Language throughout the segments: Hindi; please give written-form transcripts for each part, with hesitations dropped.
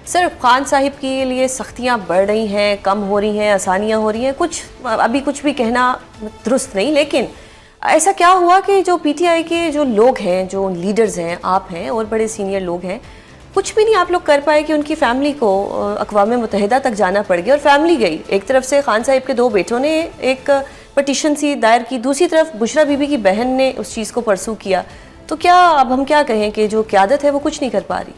सर, खान साहिब के लिए सख्तियाँ बढ़ रही हैं, कम हो रही हैं, आसानियाँ हो रही हैं, अभी कुछ भी कहना दुरुस्त नहीं, लेकिन ऐसा क्या हुआ कि जो पीटीआई के जो लोग हैं, जो लीडर्स हैं, आप हैं और बड़े सीनियर लोग हैं, कुछ भी नहीं आप लोग कर पाए कि उनकी फैमिली को अक़वाम मुत्तहिदा तक जाना पड़ गया और फैमिली गई। एक तरफ से खान साहिब के 2 बेटों ने एक पटिशन सी दायर की, दूसरी तरफ बुशरा बीबी की बहन ने उस चीज़ को परसू किया। तो क्या अब हम क्या कहें कि जो क़यादत है वो कुछ नहीं कर पा रही?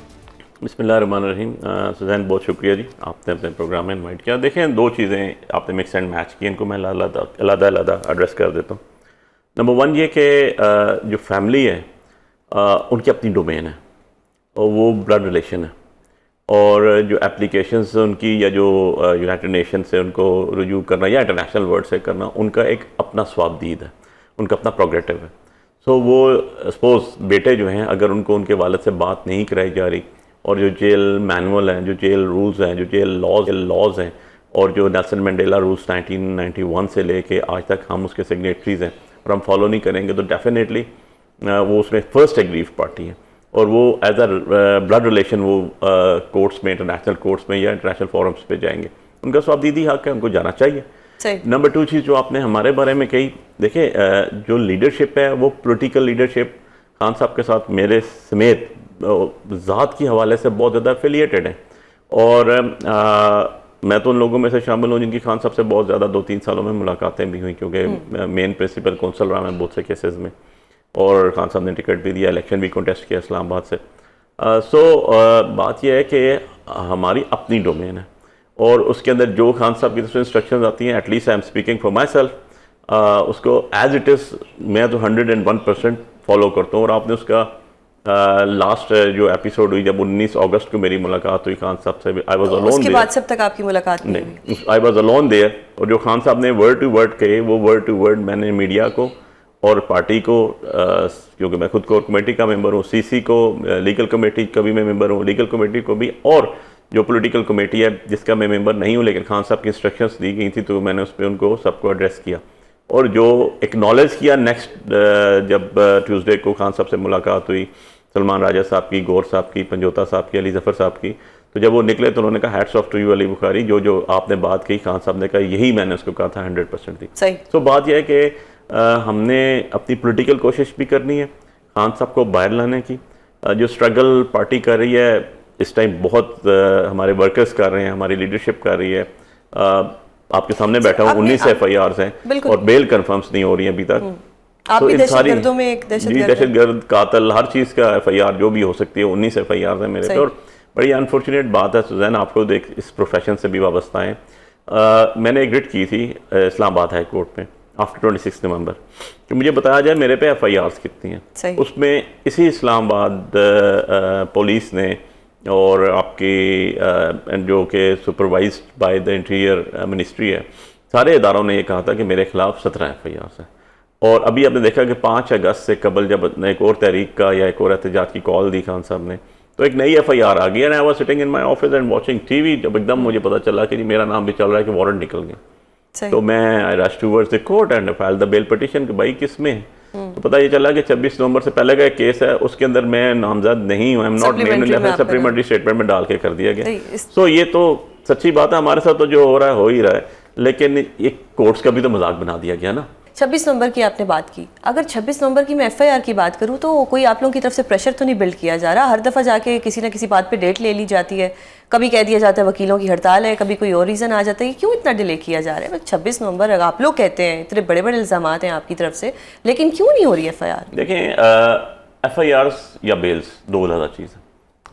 बिस्मिल्लाहिर्रहमानिर्रहीम। सुज़ैन, बहुत शुक्रिया जी, आपने अपने प्रोग्राम में इन्वाइट किया। देखें, 2 चीज़ें आपने मिक्स एंड मैच की, इनको मैं अलग एड्रेस कर देता हूँ। नंबर 1 ये कि जो फैमिली है उनकी अपनी डोमेन है और वो ब्लड रिलेशन है, और जो एप्लीकेशंस उनकी या जो यूनाइटेड नेशन से उनको रुजू करना या इंटरनेशनल वर्ल्ड से करना, उनका एक अपना स्वाबदीद है, उनका अपना प्रोग्रेटिव है। सो वो सपोज़ बेटे जो हैं, अगर उनको उनके वालिद से बात नहीं कराई जा रही, और जो जेल मैनुअल हैं, जो जेल रूल्स हैं, जो जेल लॉज हैं, और जो नेल्सन मंडेला रूल्स 1991 से लेके आज तक हम उसके सिग्नेटरीज़ हैं और हम फॉलो नहीं करेंगे, तो डेफिनेटली वो उसमें फर्स्ट एग्रीव पार्टी है, और वो एज अ ब्लड रिलेशन वो कोर्ट्स में, इंटरनेशनल कोर्ट्स में या इंटरनेशनल फोरम्स पे जाएंगे। उनका स्वाबदीदी हक है, उनको जाना चाहिए। नंबर 2 चीज़ जो आपने हमारे बारे में कही, देखिए जो लीडरशिप है वो पॉलिटिकल लीडरशिप खान साहब के साथ मेरे समेत ज़ात की हवाले से बहुत ज़्यादा एफिलिएटेड है, और मैं तो उन लोगों में से शामिल हूँ जिनकी खान साहब से बहुत ज़्यादा 2-3 सालों में मुलाकातें भी हुई, क्योंकि मेन प्रिंसिपल कौंसल रहा मैं बहुत से केसेस में, और खान साहब ने टिकट भी दिया, इलेक्शन भी कंटेस्ट किया इस्लामाबाद से। बात यह है कि हमारी अपनी डोमेन है, और उसके अंदर जो खान साहब की तरफ से इंस्ट्रक्शंस आती हैं, at least I am speaking for my self, उसको एज इट इज़ मैं तो 101% फॉलो करता हूँ। और आपने उसका लास्ट जो एपिसोड हुई, जब 19 अगस्त को मेरी मुलाकात हुई खान साहब से, आई वाज अलोन देयर। उसके बाद सब तक आपकी मुलाकात नहीं, आई वाज अलोन देयर, और जो खान साहब ने वर्ड टू वर्ड कहे, वो वर्ड टू वर्ड मैंने मीडिया को और पार्टी को, क्योंकि मैं खुद कोर कमेटी का मेंबर हूँ, सीसी को, लीगल कमेटी का भी मैं मेंबर हूँ, लीगल कमेटी को भी, और जो पॉलिटिकल कमेटी है जिसका मैं मेंबर नहीं हूँ, लेकिन खान साहब की इंस्ट्रक्शंस दी गई थी, तो मैंने उस पर उनको सबको एड्रेस किया, और जो एक्नॉलेज किया नेक्स्ट जब ट्यूसडे को खान साहब से मुलाकात हुई, सलमान राजा साहब की, गौर साहब की, पंजोता साहब की, अली जफ़र साहब की, तो जब वो निकले तो उन्होंने कहा hats off to you Ali Bukhari, जो आपने बात कही खान साहब ने कहा, यही मैंने उसको कहा था, 100% थी। सही। तो बात यह है कि हमने अपनी पॉलिटिकल कोशिश भी करनी है खान साहब को बाहर लाने की। जो स्ट्रगल पार्टी कर रही है इस टाइम, बहुत हमारे वर्कर्स कर रहे हैं, हमारी लीडरशिप कर रही है। आपके सामने बैठा हूँ, 19 FIRs हैं और बेल कन्फर्म्स नहीं हो रही है अभी तक। आप भी दहशतगर्दों में एक दहशतगर्द, कातल, हर चीज़ का FIR जो भी हो सकती है, 19 FIRs हैं मेरे पे। और बड़ी अनफॉर्चुनेट बात है सुज़ैन, आपको देख इस प्रोफेशन से भी वाबस्ता है। मैंने एक रिट की थी इस्लामाबाद हाई कोर्ट में आफ्टर 26 नवंबर, कि मुझे बताया जाए मेरे पे FIRs कितनी हैं। उसमें इसी इस्लामाबाद पुलिस ने और आपकी जो कि supervised by the interior ministry है, सारे इदारों ने ये कहा था कि मेरे खिलाफ 17 FIRs हैं। और अभी आपने देखा कि 5 अगस्त से कबल जब एक और तहरीक का या एक और एहतजाज की कॉल दी खान साहब ने, तो एक नई FIR आ गई। And I was sitting in my office and watching TV, जब एकदम मुझे पता चला कि जी मेरा नाम भी चल रहा है कि वारंट निकल गया, तो मैं I rush towards the court and file the bail petition कि भाई किस में है। तो पता ये चला कि 26 नवंबर से पहले का एक केस है, उसके अंदर मैं नामजद नहीं हूँ, आई am not named, supplementary statement में डाल के कर दिया गया। सो ये तो सच्ची बात है, हमारे साथ तो जो हो रहा है हो ही रहा है, लेकिन ये कोर्ट्स का भी तो मजाक बना दिया गया ना। 26 नवंबर की आपने बात की, अगर 26 नवंबर की मैं FIR की बात करूं तो कोई आप लोगों की तरफ से प्रेशर तो नहीं बिल्ड किया जा रहा? हर दफ़ा जाके किसी ना किसी बात पे डेट ले ली जाती है, कभी कह दिया जाता है वकीलों की हड़ताल है, कभी कोई और रीज़न आ जाता है, क्यों इतना डिले किया जा रहा है? 26 नवंबर आप लोग कहते हैं, इतने बड़े बड़े इल्ज़ाम हैं आपकी तरफ से, लेकिन क्यों नहीं हो रही FIR? देखें, FIRs या बेल्स दो अलग चीज़ है।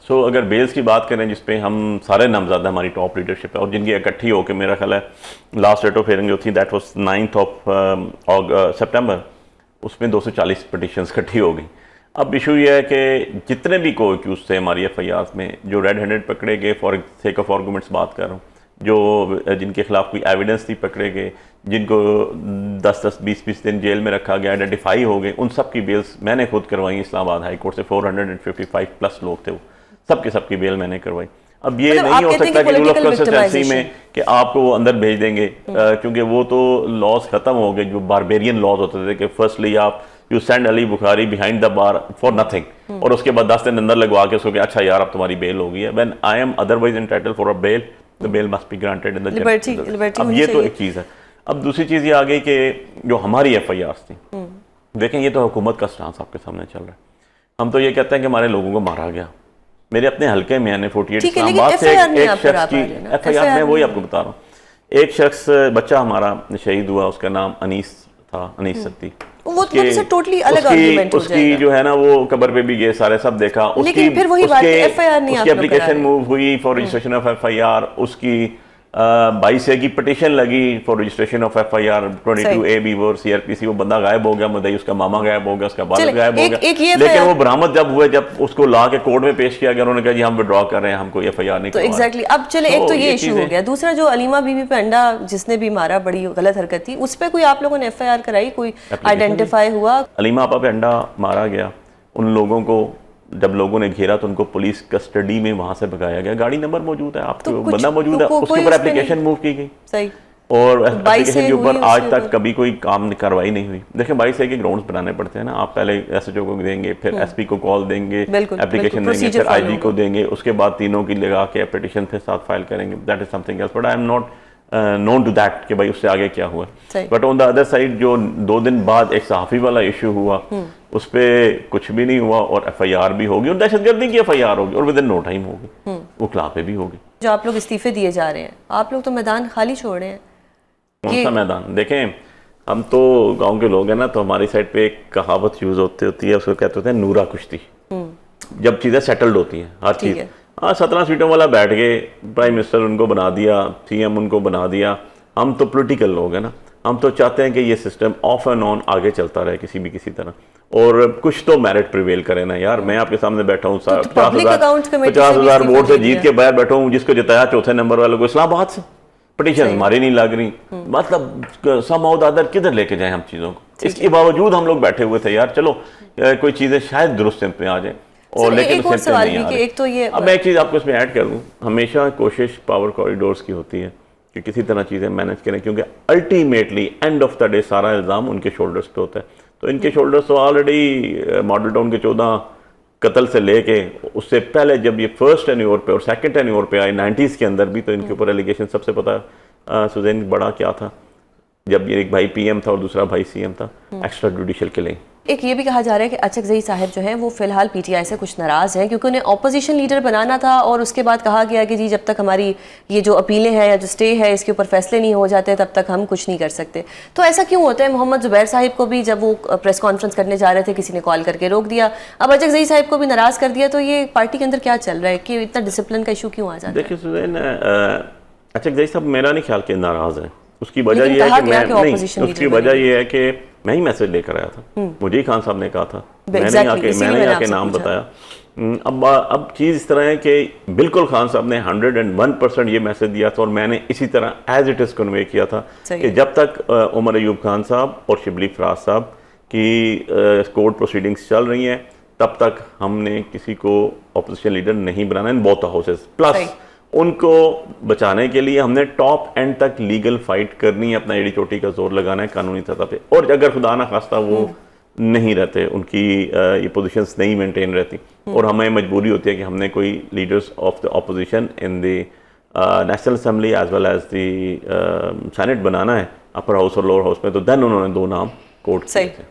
सो अगर बेल्स की बात करें, जिसपे हम सारे नामज़द हमारी टॉप लीडरशिप है, और जिनकी इकट्ठी होकर मेरा ख्याल है लास्ट रेट ऑफ हियरिंग जो थी दैट वाज 9 सितंबर, उसमें 240 पिटिशंस इकट्ठी हो गई। अब इशू ये है कि जितने भी को एक्यूज थे हमारी FIRs में, जो रेड हैंडेड पकड़े गए, फॉर सेक ऑफ आर्गूमेंट्स बात कर रहा हूँ, जो जिनके खिलाफ कोई एविडेंस नहीं पकड़े गए, जिनको 10-10, 20-20 दिन जेल में रखा गया, आइडेंटिफाई हो गए, उन सब की बेल्स मैंने खुद करवाई इस्लामाबाद हाई कोर्ट से। 455+ लोग थे वो, सबकी बेल मैंने करवाई। अब ये नहीं हो सकता कि रूल ऑफ कंसिस्टेंसी में कि आपको वो अंदर भेज देंगे, क्योंकि वो तो लॉज खत्म हो गए, जो बारबेरियन लॉज होते थे कि फर्स्टली आप you send Ali Bukhari behind the bar for nothing, और उसके बाद 10 दिन अंदर लगवा के उसको अच्छा यार अब तुम्हारी बेल हो गई है, when I am otherwise entitle for a bail, the bail must be granted in the liberty अब ये तो एक चीज़ है। अब दूसरी चीज़ ये आ गई कि जो हमारी FIRs थी, देखें ये तो हुकूमत का स्टांस आपके सामने चल रहा है। हम तो ये कहते हैं कि हमारे लोगों को मारा गया। मेरे अपने हल्के में यानी 48 इस्लामाबाद से एक शख्स की FIR, मैं वही आपको बता रहा हूँ, एक शख्स बच्चा हमारा शहीद हुआ, उसका नाम अनीस था, अनीस सत्ती। वो तो टोटली अलग आर्गुमेंट हो जाएगा। उसकी जो है ना वो कब्र पे भी गए सारे, सब देखा, लेकिन फिर वही बात है, FIR नहीं उसकी एप्लीकेशन मूव हुई फॉर रजिस्ट्रेशन ऑफ FIR, उसकी 22A की पिटीशन लगी for registration of FIR 22A और CRPC, वो बंदा गायब हो गया, मुद्दई उसका मामा गायब हो गया, उसका बालक गायब हो गया, लेकिन वो बरामद जब हुए, जब उसको ला के कोर्ट में पेश किया गया, उन्होंने कहा जी हम विड्रॉ कर रहे हैं, हमको FIR नहीं। तो एग्जैक्टली अब चले, एक तो ये इशू हो गया, दूसरा जो अलीमा बीबी पे अंडा जिसने भी मारा, बड़ी गलत हरकत थी, उस पर कोई आप लोगों ने FIR कराई, कोई आइडेंटिफाई हुआ? अलीमा आपा पे अंडा मारा गया, उन लोगों को जब लोगों ने घेरा तो उनको पुलिस कस्टडी में वहां से भगाया गया, गाड़ी नंबर मौजूद है, आपके बंदा मौजूद है, उसके ऊपर एप्लीकेशन मूव की गई, सही, और एप्लीकेशन के ऊपर आज तक कभी कोई काम कार्रवाई नहीं हुई। देखिए 22A के ग्राउंड्स बनाने पड़ते हैं ना, आप पहले SHO को देंगे, फिर SP को कॉल देंगे, एप्लीकेशन देंगे, फिर IG को देंगे, उसके बाद तीनों की लगा के पिटीशन के साथ फाइल करेंगे, that is something else, but I am not known to that कि भाई उससे आगे क्या हुआ। But on the other side जो 2 दिन बाद एक सहाफ़ी वाला इशू हुआ, उस पर कुछ भी नहीं हुआ, और FIR भी होगी, और दहशतगर्दी की FIR होगी, और विद इन नो टाइम होगी, वो खिलाफ पे भी होगी। जो आप लोग इस्तीफे दिए जा रहे हैं, आप लोग तो मैदान खाली छोड़ रहे हैं। कौन सा मैदान? देखें हम तो गांव के लोग हैं ना, तो हमारी साइड पे एक कहावत यूज होती है, उसको कहते होते हैं नूरा कुश्ती। जब चीज़ें सेटल्ड होती हैं, हर चीज़, हाँ 17 सीटों वाला बैठ गए, प्राइम मिनिस्टर उनको बना दिया, CM उनको बना दिया, हम तो पॉलिटिकल लोग हैं ना, हम तो चाहते हैं कि ये सिस्टम ऑफ एंड ऑन आगे चलता रहे किसी तरह, और कुछ तो मेरिट प्रिवेल करे ना यार। मैं आपके सामने बैठा हूँ, 50,000 वोट से जीत के बाहर बैठा हूँ, जिसको जिताया चौथे नंबर वाले को इस्लामाबाद से, पिटीशन हमारी नहीं लग रही, मतलब समहाउ दादर किधर लेके जाए हम चीज़ों को। इसके बावजूद हम लोग बैठे हुए थे यार, चलो कोई चीज़ें शायद दुरुस्त पे आ जाए, और लेकिन एक और सवाल भी कि एक तो ये, अब मैं एक चीज़ आपको इसमें ऐड कर दूँ, हमेशा कोशिश पावर कॉरिडोर्स की होती है कि किसी तरह चीज़ें मैनेज करें, क्योंकि ultimately end of the day सारा इल्ज़ाम उनके शोल्डर्स पे होता है। तो इनके शोल्डर्स तो ऑलरेडी मॉडल टाउन के 14 कत्ल से लेके उससे पहले जब ये फर्स्ट टेन्योर पे और सेकंड टेन्योर पे आए 90s के अंदर भी, तो इनके ऊपर एलिगेशन सबसे पता सुजैन बड़ा क्या था, जब ये एक भाई PM था और दूसरा भाई CM था, एक्स्ट्रा जुडिशियल किलिंग। एक ये भी कहा जा रहा है कि अचकज़ई साहब जो हैं वो फिलहाल PTI से कुछ नाराज़ हैं, क्योंकि उन्हें ऑपोजिशन लीडर बनाना था, और उसके बाद कहा गया कि जी जब तक हमारी ये जो अपीलें हैं या जो स्टे है इसके ऊपर फैसले नहीं हो जाते तब तक हम कुछ नहीं कर सकते। तो ऐसा क्यों होता है? मोहम्मद जुबैर साहिब को भी जब वो प्रेस कॉन्फ्रेंस करने जा रहे थे किसी ने कॉल करके रोक दिया, अब अचकज़ई साहब को भी नाराज़ कर दिया, तो ये पार्टी के अंदर क्या चल रहा है कि इतना डिसिप्लिन का इशू क्यों आ जाता है? देखिए सुजैन, अचकज़ई साहब मेरा नहीं ख्याल के नाराज़ है, उसकी वजह ये है कि मैं नहीं, उसकी वजह ये है कि मैं ही मैसेज लेकर आया था, मुझे ही खान साहब ने कहा था, मैंने आके नाम बताया। अब चीज़ इस तरह है कि बिल्कुल खान साहब ने 101% ये मैसेज दिया था, और मैंने इसी तरह एज इट इज़ कन्वे किया था कि जब तक उमर अयूब खान साहब और शिबली फराज साहब की कोर्ट प्रोसीडिंग्स चल रही हैं, तब तक हमने किसी को अपोजिशन लीडर नहीं बनाना इन बोथ हाउसेस। प्लस उनको बचाने के लिए हमने टॉप एंड तक लीगल फाइट करनी है, अपना एड़ी चोटी का जोर लगाना है कानूनी सतह पे, और अगर खुदा ना खास्ता वो नहीं रहते, उनकी ये पोजीशंस नहीं मेंटेन रहती, और हमें मजबूरी होती है कि हमने कोई leaders of the opposition in the national assembly as well as the senate बनाना है, अपर हाउस और लोअर हाउस में, तो देन उन्होंने 2 नाम कोर्ट किए थे।